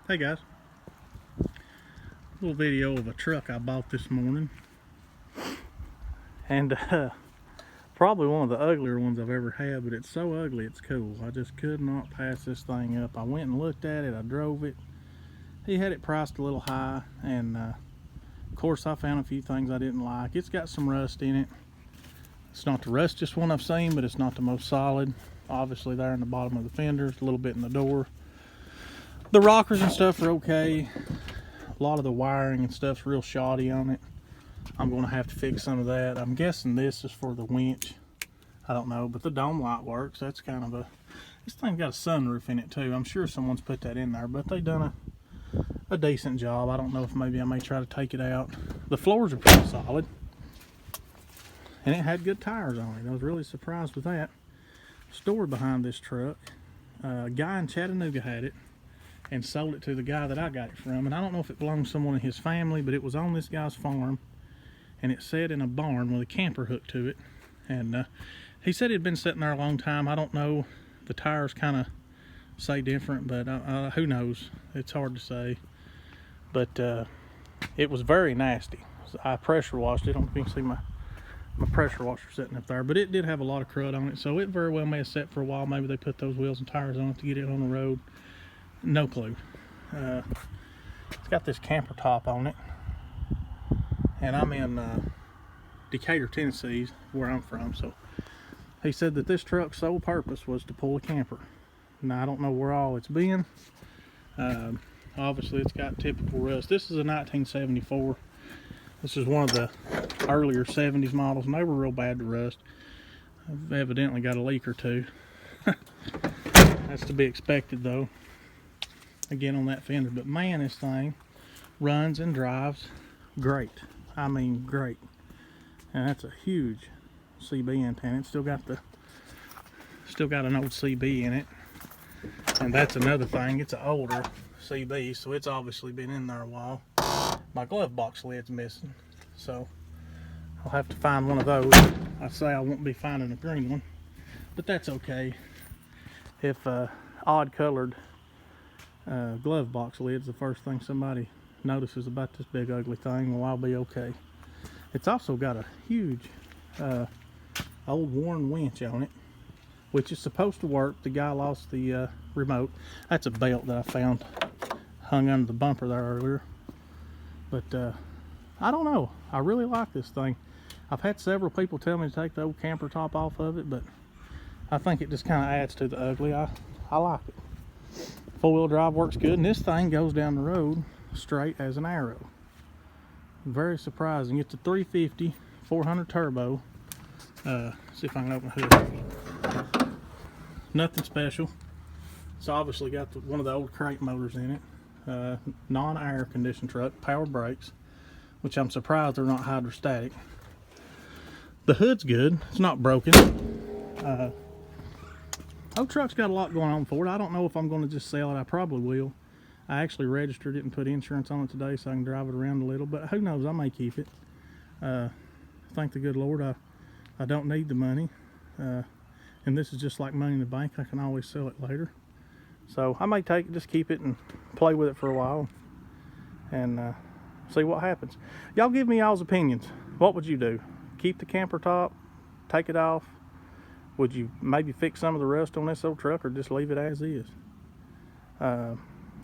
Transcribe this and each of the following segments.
Hey guys, little video of a truck I bought this morning, and probably one of the uglier ones I've ever had, but it's so ugly it's cool. I just could not pass this thing up. I went and looked at it, I drove it. He had it priced a little high, and of course I found a few things I didn't like. It's got some rust in it. It's not the rustiest one I've seen, but it's not the most solid. Obviously there in the bottom of the fenders, a little bit in the door. The rockers and stuff are okay. A lot of the wiring and stuff's real shoddy on it. I'm going to have to fix some of that. I'm guessing this is for the winch. I don't know, but the dome light works. That's kind of a... This thing's got a sunroof in it too. I'm sure someone's put that in there, but they done a decent job. I don't know if maybe I may try to take it out. The floors are pretty solid. And it had good tires on it. I was really surprised with that. Story behind this truck. A guy in Chattanooga had it and sold it to the guy that I got it from, and I don't know if it belonged to someone in his family, but it was on this guy's farm, and it sat in a barn with a camper hooked to it. And he said it had been sitting there a long time. I don't know, the tires kind of say different, but who knows, it's hard to say. But it was very nasty. I pressure washed it. I don't know if you can see my pressure washer sitting up there, but it did have a lot of crud on it, so it very well may have sat for a while. Maybe they put those wheels and tires on it to get it on the road. No clue. It's got this camper top on it, and I'm in Decatur, Tennessee, where I'm from. So he said that this truck's sole purpose was to pull a camper. Now I don't know where all it's been. Obviously it's got typical rust. This is a 1974. This is one of the earlier 70s models, and they were real bad to rust. I've evidently got a leak or two. That's to be expected though. Again on that fender, but man, this thing runs and drives great. I mean great. And that's a huge CB antenna. It's still got an old CB in it, and that's another thing. It's an older CB, so it's obviously been in there a while. My glove box lid's missing, so I'll have to find one of those. I say I won't be finding a green one, but that's okay. If odd colored glove box lid's the first thing somebody notices about this big ugly thing, well, I'll be okay. It's also got a huge old worn winch on it, which is supposed to work. The guy lost the remote. That's a belt that I found hung under the bumper there earlier, but I don't know, I really like this thing. I've had several people tell me to take the old camper top off of it, but I think it just kind of adds to the ugly. I like it. Four-wheel drive works good, and this thing goes down the road straight as an arrow. Very surprising. It's a 350 400 turbo. See if I can open the hood. Nothing special. It's obviously got one of the old crate motors in it. Non-air conditioned truck, power brakes, which I'm surprised they're not hydrostatic. The hood's good. It's not broken. Old truck's got a lot going on for it. I don't know if I'm going to just sell it. I probably will. I actually registered it and put insurance on it today so I can drive it around a little, but who knows, I may keep it. Thank the good Lord I don't need the money, and this is just like money in the bank. I can always sell it later, so I may take it, just keep it and play with it for a while and see what happens. Y'all give me y'all's opinions. What would you do? Keep the camper top, take it off? Would you maybe fix some of the rust on this old truck, or just leave it as is?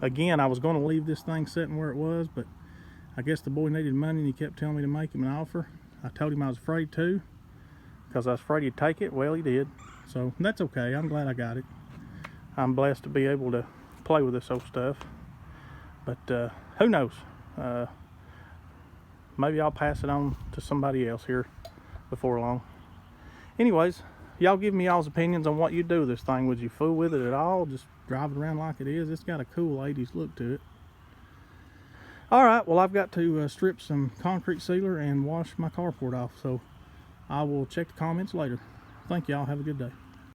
Again, I was going to leave this thing sitting where it was, but I guess the boy needed money and he kept telling me to make him an offer. I told him I was afraid to, because I was afraid he'd take it. Well, he did, so that's okay. I'm glad I got it. I'm blessed to be able to play with this old stuff, but who knows? Maybe I'll pass it on to somebody else here before long. Anyways, y'all give me y'all's opinions on what you do with this thing. Would you fool with it at all? Just drive it around like it is? It's got a cool 80s look to it. Alright, well, I've got to strip some concrete sealer and wash my carport off, so I will check the comments later. Thank y'all. Have a good day.